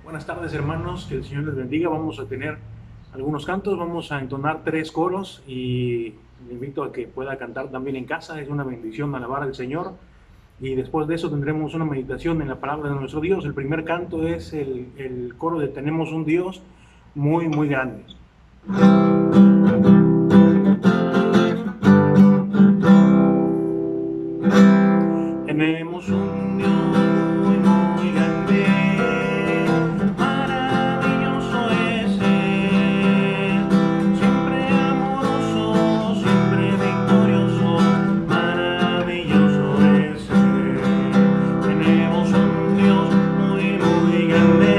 Buenas tardes, hermanos, que el Señor les bendiga. Vamos a tener algunos cantos, vamos a entonar 3 coros y le invito a que pueda cantar también en casa. Es una bendición alabar al Señor. Y después de eso tendremos una meditación en la palabra de nuestro Dios. El primer canto es el coro de Tenemos un Dios muy, muy grande. Tenemos un Dios muy, muy grande, maravilloso es Él, siempre amoroso, siempre victorioso, maravilloso es Él. Tenemos un Dios muy, muy grande,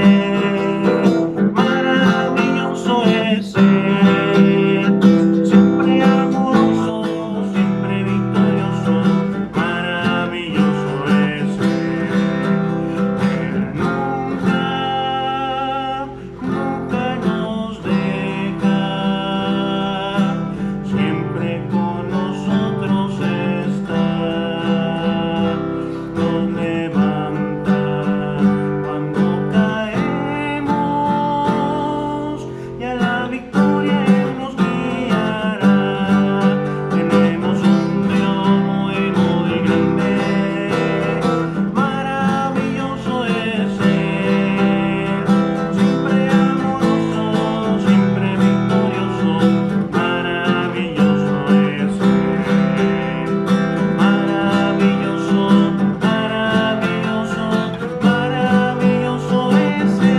maravilloso es Él, siempre amoroso, siempre victorioso, maravilloso es Él. Él nunca nos deja, siempre con nosotros está, nos levanta cuando caemos y a la victoria Él nos guiará. Tenemos un Dios muy, muy grande, maravilloso es Él, siempre amoroso, siempre victorioso, maravilloso es Él. Maravilloso, maravilloso, maravilloso es Él.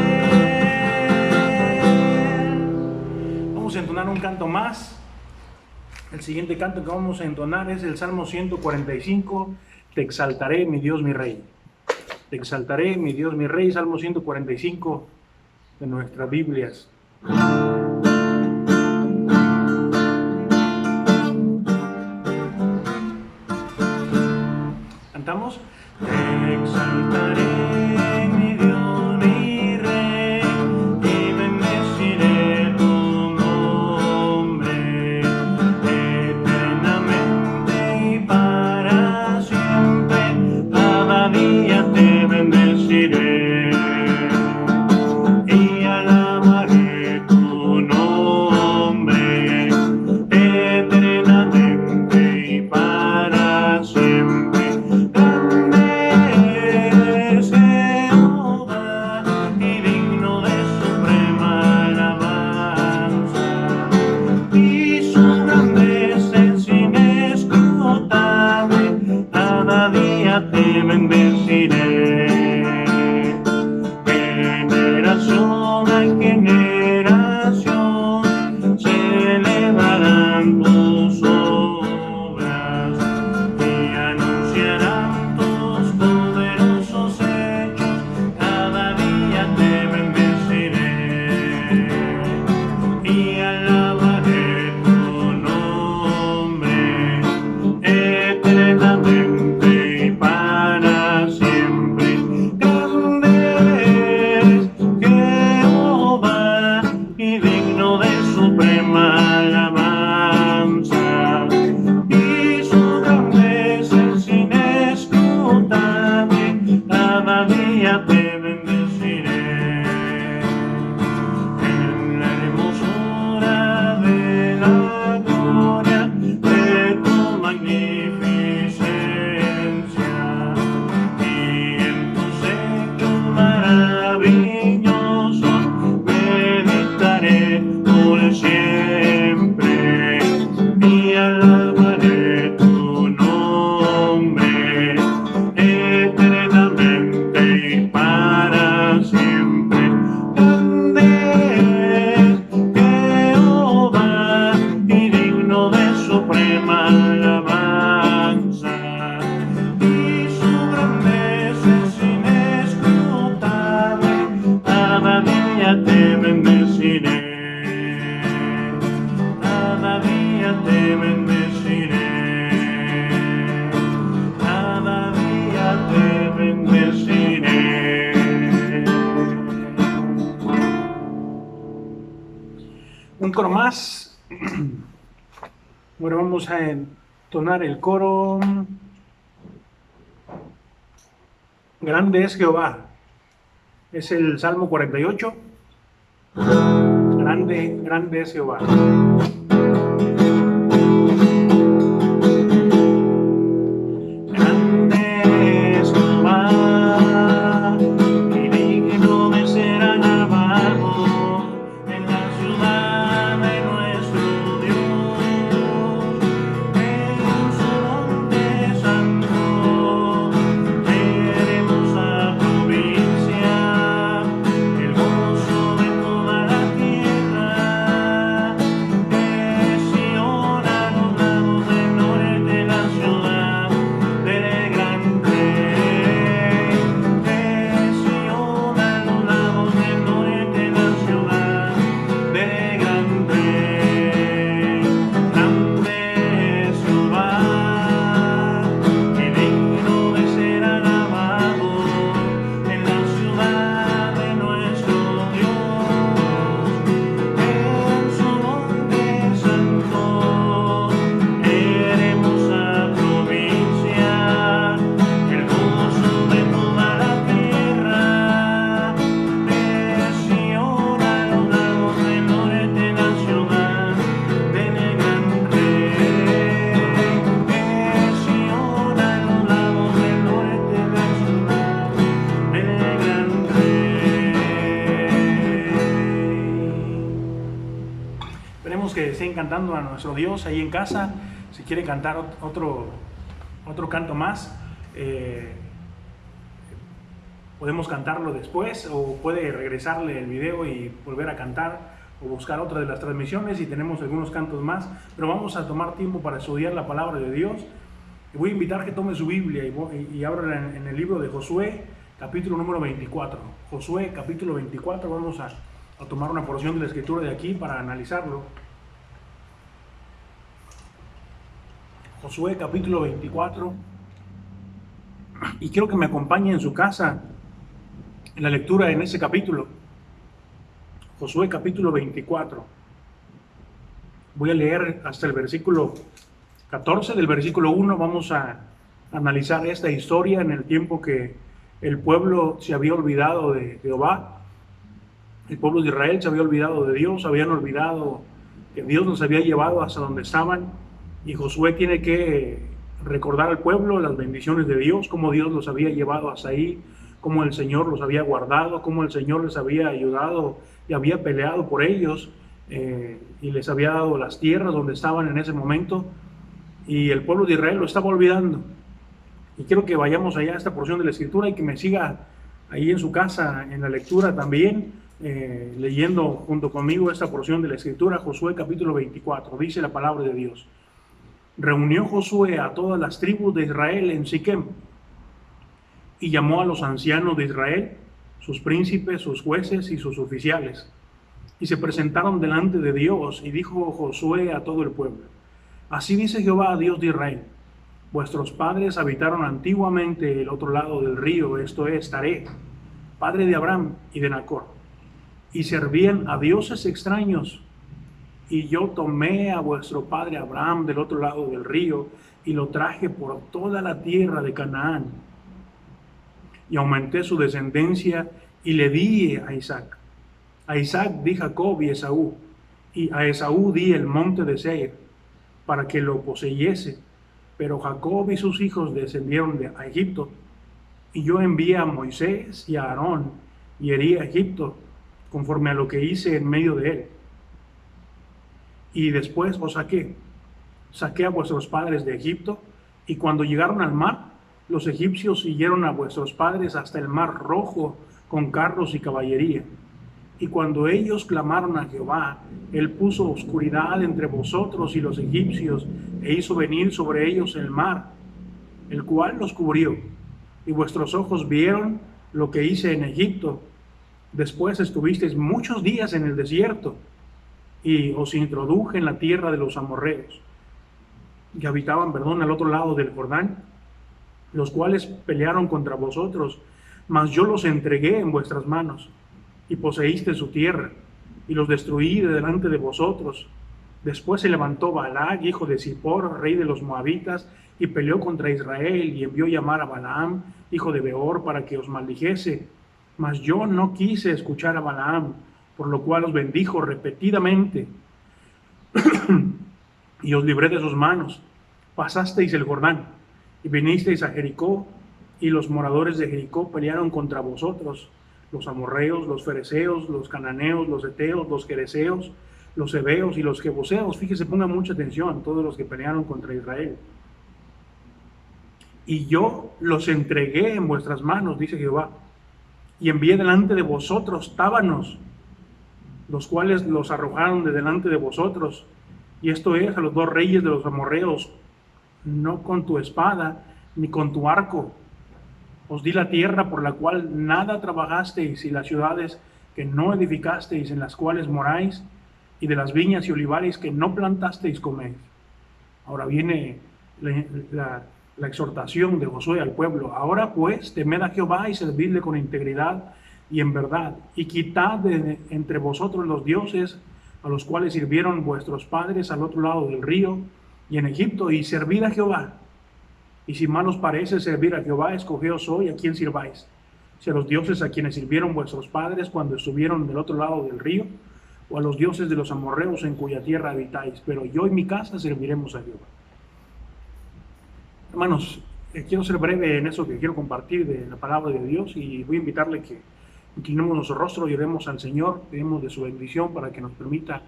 Vamos a entonar un canto más. El siguiente canto que vamos a entonar es el Salmo 145, Te exaltaré, mi Dios, mi Rey. Te exaltaré, mi Dios, mi Rey, Salmo 145 de nuestras Biblias. ¿Cantamos? Te exaltaré, mi Dios, mi Rey, y bendeciré tu nombre eternamente y para siempre. Cada día te bendeciré y alabaré tu nombre eternamente y para siempre. Te bendeciré, generación a generación se elevarán tus obras y anunciarán tus poderosos hechos. Cada día te bendeciré y alabaré tu nombre eternamente y para siempre. Grande es Jehová y digno de suprema alabanza, y su grandeza es inescrutable. Cada día te bendeciré en la hermosura de la gloria de tu magnificencia, y en tus hechos maravillosos meditaré por siempre y alabaré tu nombre eternamente y para siempre. Grande es Jehová y digno de suprema alabanza, y su grandeza es inescrutable. Cada día te bendeciré, cada día te bendeciré, cada día te bendeciré. Un coro más. Bueno, vamos a entonar el coro. Grande es Jehová Es el Salmo 48. Grande, grande es Jehová. Que estén cantando a nuestro Dios ahí en casa. Si quiere cantar otro canto más, podemos cantarlo después, o puede regresarle el video y volver a cantar, o buscar otra de las transmisiones, y tenemos algunos cantos más. Pero vamos a tomar tiempo para estudiar la palabra de Dios. Y voy a invitar que tome su Biblia y abra en el libro de Josué, capítulo número 24. Josué, capítulo 24. Vamos a tomar una porción de la escritura de aquí para analizarlo. Josué capítulo 24, y quiero que me acompañe en su casa en la lectura en ese capítulo. Josué capítulo 24. Voy a leer hasta el versículo 14. Del versículo 1 vamos a analizar esta historia en el tiempo que el pueblo se había olvidado de Jehová. El pueblo de Israel se había olvidado de Dios, habían olvidado que Dios los había llevado hasta donde estaban. Y Josué tiene que recordar al pueblo las bendiciones de Dios, cómo Dios los había llevado hasta ahí, cómo el Señor los había guardado, cómo el Señor les había ayudado y había peleado por ellos, y les había dado las tierras donde estaban en ese momento. Y el pueblo de Israel lo estaba olvidando. Y quiero que vayamos allá a esta porción de la Escritura y que me siga ahí en su casa en la lectura también, leyendo junto conmigo esta porción de la Escritura. Josué capítulo 24, dice la palabra de Dios. Reunió Josué a todas las tribus de Israel en Siquem, y llamó a los ancianos de Israel, sus príncipes, sus jueces y sus oficiales, y se presentaron delante de Dios. Y dijo Josué a todo el pueblo: así dice Jehová, Dios de Israel: vuestros padres habitaron antiguamente el otro lado del río, esto es Taré, padre de Abraham y de Nacor, y servían a dioses extraños. Y yo tomé a vuestro padre Abraham del otro lado del río y lo traje por toda la tierra de Canaán. Y aumenté su descendencia y le di a Isaac. A Isaac di Jacob y Esaú. Y a Esaú di el monte de Seir para que lo poseyese. Pero Jacob y sus hijos descendieron a Egipto. Y yo envié a Moisés y a Aarón y herí a Egipto conforme a lo que hice en medio de él. Y después os saqué a vuestros padres de Egipto, y cuando llegaron al mar, los egipcios siguieron a vuestros padres hasta el mar Rojo con carros y caballería. Y cuando ellos clamaron a Jehová, él puso oscuridad entre vosotros y los egipcios, e hizo venir sobre ellos el mar, el cual los cubrió. Y vuestros ojos vieron lo que hice en Egipto. Después estuvisteis muchos días en el desierto, y os introduje en la tierra de los amorreos, que habitaban, al otro lado del Jordán, los cuales pelearon contra vosotros, mas yo los entregué en vuestras manos, y poseíste su tierra, y los destruí de delante de vosotros. Después se levantó Balac, hijo de Zippor, rey de los moabitas, y peleó contra Israel, y envió llamar a Balaam, hijo de Beor, para que os maldijese. Mas yo no quise escuchar a Balaam, por lo cual os bendijo repetidamente y os libré de sus manos. Pasasteis el Jordán y vinisteis a Jericó, y los moradores de Jericó pelearon contra vosotros, los amorreos, los fereceos, los cananeos, los heteos, los gereceos, los heveos y los jebuseos. Fíjese, pongan mucha atención, todos los que pelearon contra Israel. Y yo los entregué en vuestras manos, dice Jehová, y envié delante de vosotros tábanos, los cuales los arrojaron de delante de vosotros. Y esto es a los 2 reyes de los amorreos, no con tu espada ni con tu arco. Os di la tierra por la cual nada trabajasteis, y las ciudades que no edificasteis, en las cuales moráis, y de las viñas y olivares que no plantasteis, coméis. Ahora viene la exhortación de Josué al pueblo. Ahora pues, temed a Jehová y servidle con integridad y en verdad, y quitad de entre vosotros los dioses a los cuales sirvieron vuestros padres al otro lado del río y en Egipto, y servid a Jehová. Y si mal os parece servir a Jehová, escogeos hoy a quién sirváis, si a los dioses a quienes sirvieron vuestros padres cuando estuvieron del otro lado del río, o a los dioses de los amorreos en cuya tierra habitáis, pero yo y mi casa serviremos a Jehová. Hermanos, quiero ser breve en eso que quiero compartir de la palabra de Dios, y voy a invitarle que inclinemos nuestro rostro y oremos al Señor, pedimos de su bendición para que nos permita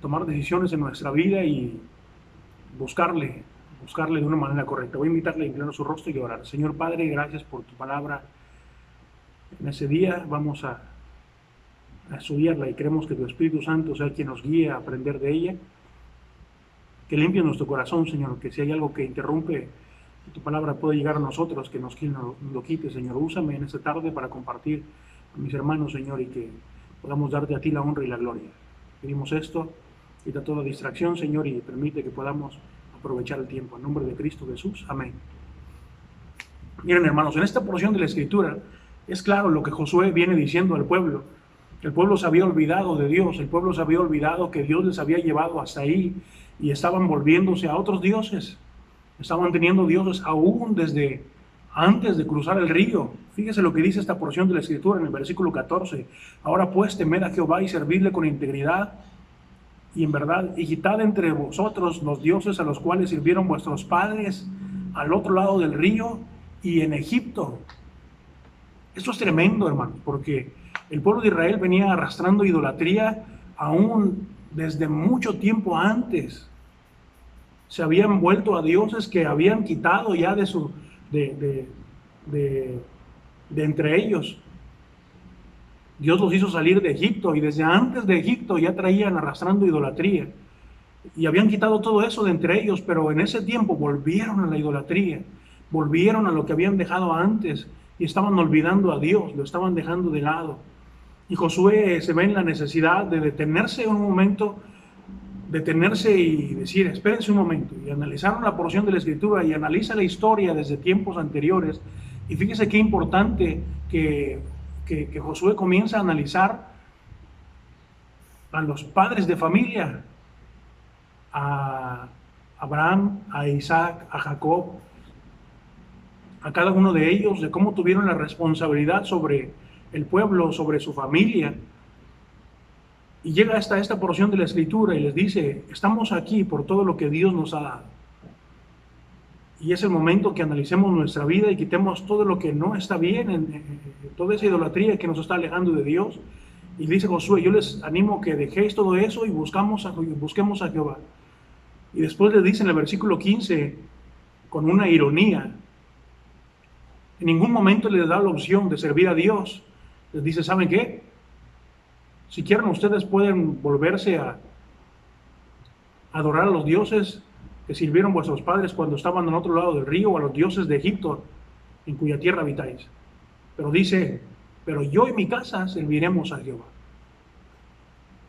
tomar decisiones en nuestra vida y buscarle de una manera correcta. Voy a invitarle a inclinar su rostro y orar. Señor Padre, gracias por tu palabra. En ese día vamos a estudiarla y queremos que tu Espíritu Santo sea quien nos guíe a aprender de ella. Que limpie nuestro corazón, Señor, que si hay algo que interrumpe que tu palabra puede llegar a nosotros, que nos lo quite, Señor. Úsame en esta tarde para compartir a mis hermanos, Señor, y que podamos darte a ti la honra y la gloria. Pedimos esto, quita toda distracción, Señor, y permite que podamos aprovechar el tiempo. En nombre de Cristo Jesús. Amén. Miren, hermanos, en esta porción de la Escritura es claro lo que Josué viene diciendo al pueblo. El pueblo se había olvidado de Dios, el pueblo se había olvidado que Dios les había llevado hasta ahí y estaban volviéndose a otros dioses. Estaban teniendo dioses aún desde antes de cruzar el río. Fíjese lo que dice esta porción de la Escritura en el versículo 14. Ahora pues, temed a Jehová y servidle con integridad y en verdad, y quitad entre vosotros los dioses a los cuales sirvieron vuestros padres al otro lado del río y en Egipto. Esto es tremendo, hermanos, porque el pueblo de Israel venía arrastrando idolatría aún desde mucho tiempo antes. Se habían vuelto a dioses que habían quitado ya de entre ellos. Dios los hizo salir de Egipto y desde antes de Egipto ya traían arrastrando idolatría. Y habían quitado todo eso de entre ellos, pero en ese tiempo volvieron a la idolatría, volvieron a lo que habían dejado antes y estaban olvidando a Dios, lo estaban dejando de lado. Y Josué se ve en la necesidad de detenerse un momento, detenerse y decir, espérense un momento, y analizaron la porción de la Escritura y analiza la historia desde tiempos anteriores. Y fíjese qué importante que Josué comienza a analizar a los padres de familia, a Abraham, a Isaac, a Jacob, a cada uno de ellos, de cómo tuvieron la responsabilidad sobre el pueblo, sobre su familia. Y llega hasta esta porción de la Escritura y les dice, estamos aquí por todo lo que Dios nos ha dado. Y es el momento que analicemos nuestra vida y quitemos todo lo que no está bien, toda esa idolatría que nos está alejando de Dios. Y dice Josué, yo les animo que dejéis todo eso y busquemos a Jehová. Y después les dice en el versículo 15, con una ironía, en ningún momento les da la opción de servir a Dios. Les dice, ¿saben qué? Si quieren, ustedes pueden volverse a adorar a los dioses que sirvieron vuestros padres cuando estaban al otro lado del río, o a los dioses de Egipto, en cuya tierra habitáis. Pero dice, pero yo y mi casa serviremos a Jehová.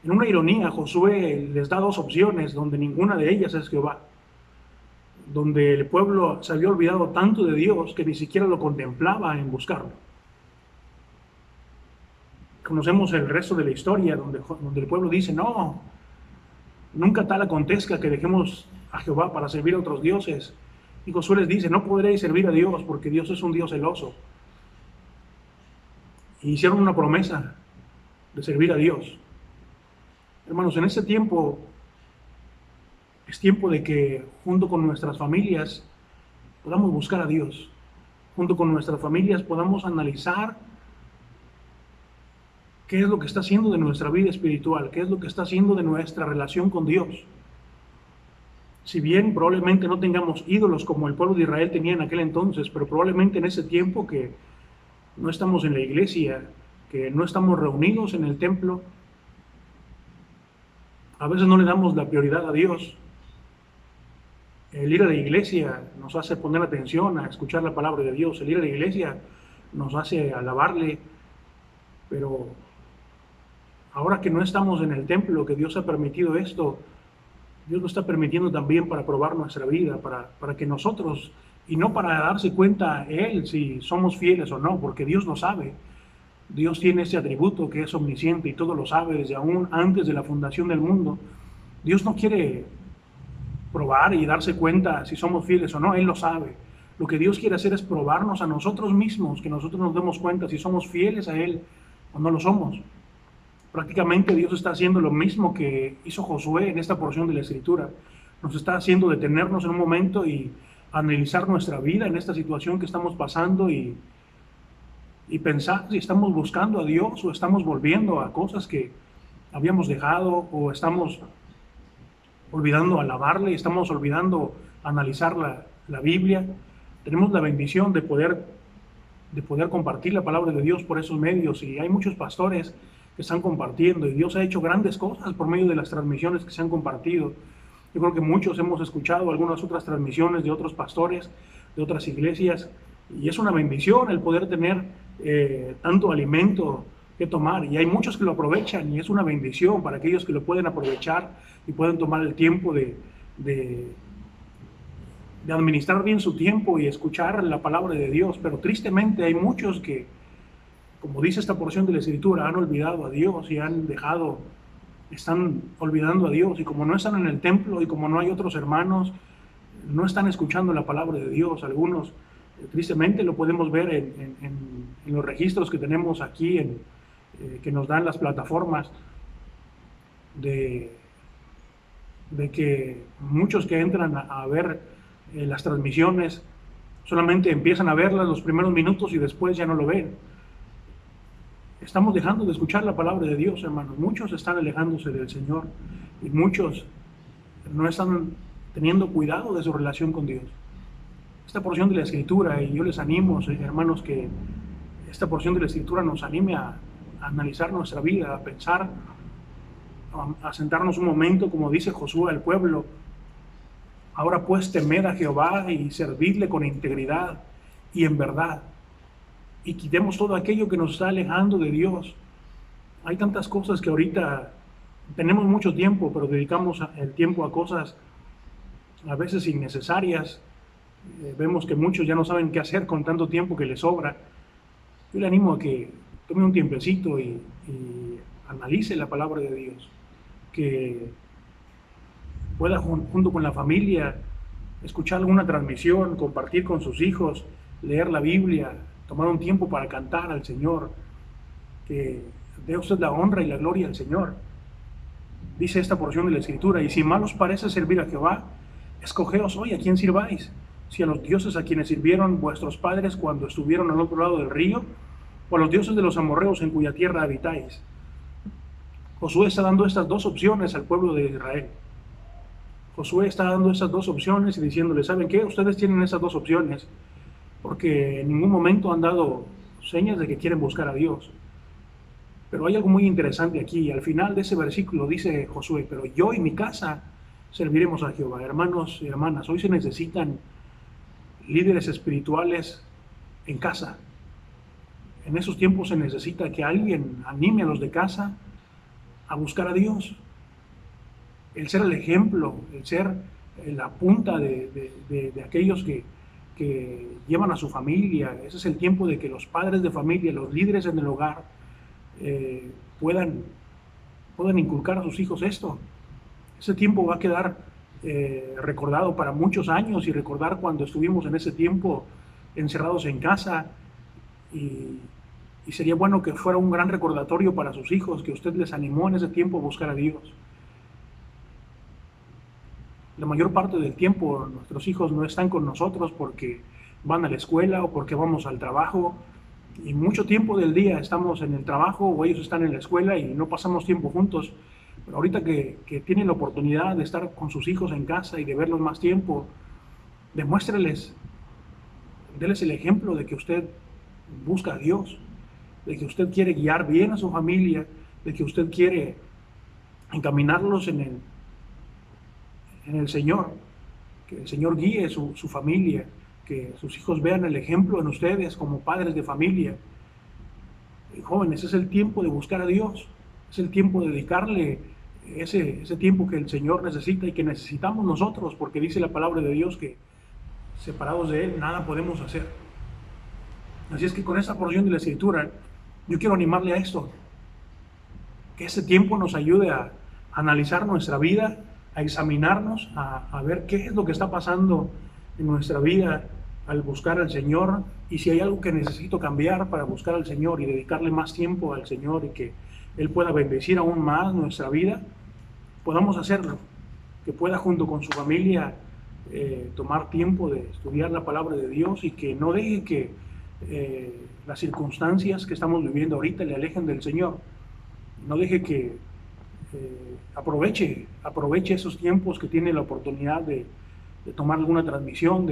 En una ironía, Josué les da dos opciones, donde ninguna de ellas es Jehová. Donde el pueblo se había olvidado tanto de Dios que ni siquiera lo contemplaba en buscarlo. Conocemos el resto de la historia, donde el pueblo dice, no, nunca tal acontezca que dejemos a Jehová para servir a otros dioses. Y Josué les dice, no podréis servir a Dios porque Dios es un Dios celoso. y hicieron una promesa de servir a Dios. Hermanos, en ese tiempo es tiempo de que junto con nuestras familias podamos buscar a Dios. Junto con nuestras familias podamos analizar qué es lo que está haciendo de nuestra vida espiritual, qué es lo que está haciendo de nuestra relación con Dios. Si bien probablemente no tengamos ídolos como el pueblo de Israel tenía en aquel entonces, pero probablemente en ese tiempo que no estamos en la iglesia, que no estamos reunidos en el templo, a veces no le damos la prioridad a Dios. El ir a la iglesia nos hace poner atención a escuchar la palabra de Dios. El ir a la iglesia nos hace alabarle, pero ahora que no estamos en el templo, que Dios ha permitido esto, Dios lo está permitiendo también para probar nuestra vida, para que nosotros, y no para darse cuenta Él si somos fieles o no, porque Dios lo sabe. Dios tiene ese atributo que es omnisciente y todo lo sabe desde aún antes de la fundación del mundo. Dios no quiere probar y darse cuenta si somos fieles o no, Él lo sabe. Lo que Dios quiere hacer es probarnos a nosotros mismos, que nosotros nos demos cuenta si somos fieles a Él o no lo somos. Prácticamente Dios está haciendo lo mismo que hizo Josué en esta porción de la Escritura. Nos está haciendo detenernos en un momento y analizar nuestra vida en esta situación que estamos pasando y pensar si estamos buscando a Dios o estamos volviendo a cosas que habíamos dejado o estamos olvidando alabarle, estamos olvidando analizar la Biblia. Tenemos la bendición de poder compartir la palabra de Dios por esos medios y hay muchos pastores que están compartiendo y Dios ha hecho grandes cosas por medio de las transmisiones que se han compartido. Yo creo que muchos hemos escuchado algunas otras transmisiones de otros pastores, de otras iglesias, y es una bendición el poder tener tanto alimento que tomar, y hay muchos que lo aprovechan, y es una bendición para aquellos que lo pueden aprovechar y pueden tomar el tiempo de administrar bien su tiempo y escuchar la palabra de Dios. Pero tristemente hay muchos que, como dice esta porción de la Escritura, han olvidado a Dios y están olvidando a Dios, y como no están en el templo y como no hay otros hermanos, no están escuchando la palabra de Dios. Algunos, tristemente, lo podemos ver en los registros que tenemos aquí, que nos dan las plataformas, de que muchos que entran a ver las transmisiones solamente empiezan a verlas los primeros minutos y después ya no lo ven. Estamos dejando de escuchar la palabra de Dios, hermanos. Muchos están alejándose del Señor y muchos no están teniendo cuidado de su relación con Dios. Esta porción de la Escritura, y yo les animo, hermanos, que esta porción de la Escritura nos anime a analizar nuestra vida, a pensar, a sentarnos un momento, como dice Josué al pueblo. Ahora pues temed a Jehová y servidle con integridad y en verdad, y quitemos todo aquello que nos está alejando de Dios. Hay tantas cosas que ahorita tenemos mucho tiempo, pero dedicamos el tiempo a cosas a veces innecesarias. Vemos que muchos ya no saben qué hacer con tanto tiempo que les sobra. Yo le animo a que tome un tiempecito y analice la palabra de Dios, que pueda junto con la familia escuchar alguna transmisión, compartir con sus hijos, leer la Biblia, tomar un tiempo para cantar al Señor, que dé usted la honra y la gloria al Señor. Dice esta porción de la Escritura: y si mal os parece servir a Jehová, escogeos hoy a quién sirváis, si a los dioses a quienes sirvieron vuestros padres cuando estuvieron al otro lado del río, o a los dioses de los amorreos en cuya tierra habitáis. Josué está dando estas dos opciones al pueblo de Israel. Josué está dando esas dos opciones y diciéndole: ¿saben qué? Ustedes tienen esas dos opciones, porque en ningún momento han dado señas de que quieren buscar a Dios. Pero hay algo muy interesante aquí. Al final de ese versículo dice Josué: pero yo y mi casa serviremos a Jehová. Hermanos y hermanas, hoy se necesitan líderes espirituales en casa. En esos tiempos se necesita que alguien anime a los de casa a buscar a Dios. El ser el ejemplo, el ser la punta de aquellos que llevan a su familia. Ese es el tiempo de que los padres de familia, los líderes en el hogar, puedan inculcar a sus hijos esto. Ese tiempo va a quedar recordado para muchos años, y recordar cuando estuvimos en ese tiempo encerrados en casa y Y sería bueno que fuera un gran recordatorio para sus hijos, que usted les animó en ese tiempo a buscar a Dios. La mayor parte del tiempo nuestros hijos no están con nosotros porque van a la escuela o porque vamos al trabajo, y mucho tiempo del día estamos en el trabajo o ellos están en la escuela y no pasamos tiempo juntos. Pero ahorita que tienen la oportunidad de estar con sus hijos en casa y de verlos más tiempo, demuéstreles, déles el ejemplo de que usted busca a Dios, de que usted quiere guiar bien a su familia, de que usted quiere encaminarlos en el Señor, que el Señor guíe su familia, que sus hijos vean el ejemplo en ustedes como padres de familia. Y jóvenes, es el tiempo de buscar a Dios, es el tiempo de dedicarle ese tiempo que el Señor necesita y que necesitamos nosotros, porque dice la palabra de Dios que separados de Él nada podemos hacer. Así es que con esa porción de la Escritura, yo quiero animarle a esto, que ese tiempo nos ayude a analizar nuestra vida, a examinarnos, a ver qué es lo que está pasando en nuestra vida al buscar al Señor, y si hay algo que necesito cambiar para buscar al Señor y dedicarle más tiempo al Señor y que Él pueda bendecir aún más nuestra vida, podamos hacerlo, que pueda junto con su familia tomar tiempo de estudiar la palabra de Dios y que no deje que las circunstancias que estamos viviendo ahorita le alejen del Señor. No deje que aproveche esos tiempos que tiene la oportunidad de tomar alguna transmisión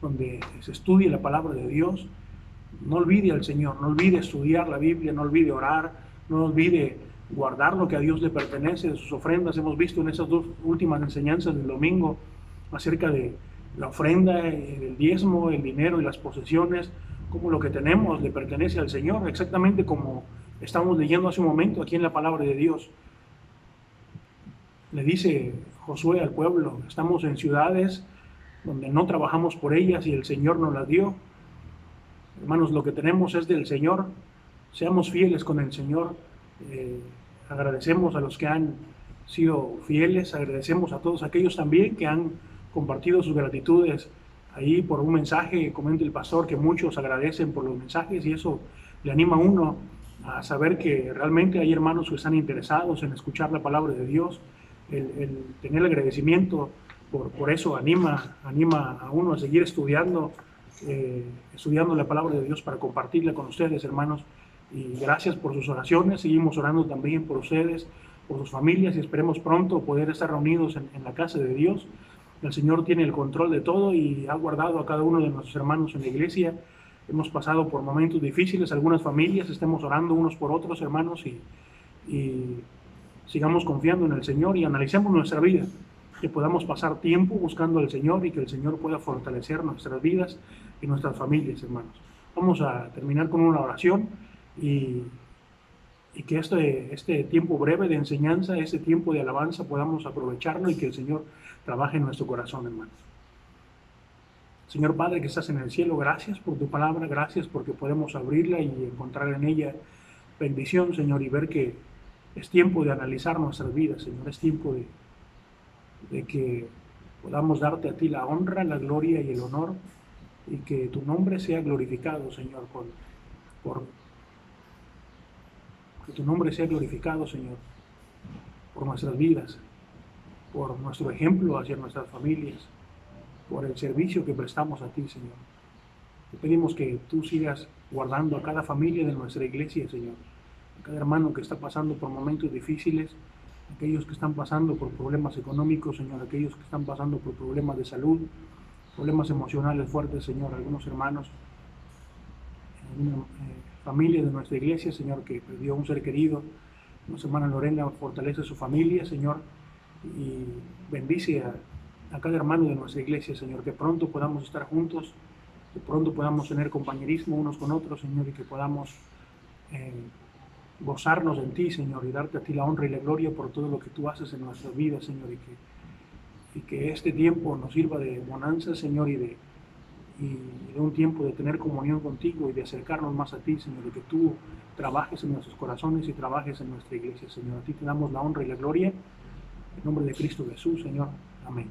donde se estudie la palabra de Dios. No olvide al Señor, no olvide estudiar la Biblia, no olvide orar, no olvide guardar lo que a Dios le pertenece de sus ofrendas. Hemos visto en esas dos últimas enseñanzas del domingo acerca de la ofrenda, el diezmo, el dinero y las posesiones, como lo que tenemos le pertenece al Señor, exactamente como estamos leyendo hace un momento aquí en la palabra de Dios. Le dice Josué al pueblo, estamos en ciudades donde no trabajamos por ellas y el Señor nos las dio. Hermanos, lo que tenemos es del Señor. Seamos fieles con el Señor. Agradecemos a los que han sido fieles, agradecemos a todos aquellos también que han compartido sus gratitudes ahí por un mensaje. Comenta el pastor que muchos agradecen por los mensajes y eso le anima a uno a saber que realmente hay hermanos que están interesados en escuchar la palabra de Dios. El tener el agradecimiento por eso anima a uno a seguir estudiando la palabra de Dios para compartirla con ustedes, hermanos. Y gracias por sus oraciones. Seguimos orando también por ustedes, por sus familias, y esperemos pronto poder estar reunidos en la casa de Dios. El Señor tiene el control de todo y ha guardado a cada uno de nuestros hermanos en la iglesia. Hemos pasado por momentos difíciles, algunas familias, estemos orando unos por otros, hermanos, y sigamos confiando en el Señor y analicemos nuestra vida, que podamos pasar tiempo buscando al Señor y que el Señor pueda fortalecer nuestras vidas y nuestras familias, hermanos. Vamos a terminar con una oración y que este tiempo breve de enseñanza, este tiempo de alabanza, podamos aprovecharlo y que el Señor trabaje en nuestro corazón, hermanos. Señor Padre que estás en el cielo, gracias por tu palabra, gracias porque podemos abrirla y encontrar en ella bendición, Señor, y ver que es tiempo de analizar nuestras vidas, Señor, es tiempo de que podamos darte a ti la honra, la gloria y el honor, y que tu nombre sea glorificado, Señor, que tu nombre sea glorificado, Señor, por nuestras vidas, por nuestro ejemplo hacia nuestras familias, por el servicio que prestamos a ti, Señor. Te pedimos que tú sigas guardando a cada familia de nuestra iglesia, Señor, a cada hermano que está pasando por momentos difíciles, aquellos que están pasando por problemas económicos, Señor, aquellos que están pasando por problemas de salud, problemas emocionales fuertes, Señor, algunos hermanos, alguna familia de nuestra iglesia, Señor, que perdió a un ser querido. Nuestra hermana Lorena fortalece a su familia, Señor, y bendice a cada hermano de nuestra iglesia, Señor, que pronto podamos estar juntos, que pronto podamos tener compañerismo unos con otros, Señor, y que podamos gozarnos en ti, Señor, y darte a ti la honra y la gloria por todo lo que tú haces en nuestras vidas, Señor, y que este tiempo nos sirva de bonanza, Señor, y de un tiempo de tener comunión contigo y de acercarnos más a ti, Señor, y que tú trabajes en nuestros corazones y trabajes en nuestra iglesia, Señor. A ti te damos la honra y la gloria, en nombre de Cristo Jesús, Señor. Amén.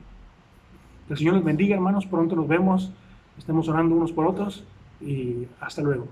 Que el Señor les bendiga, hermanos, pronto nos vemos, estemos orando unos por otros y hasta luego.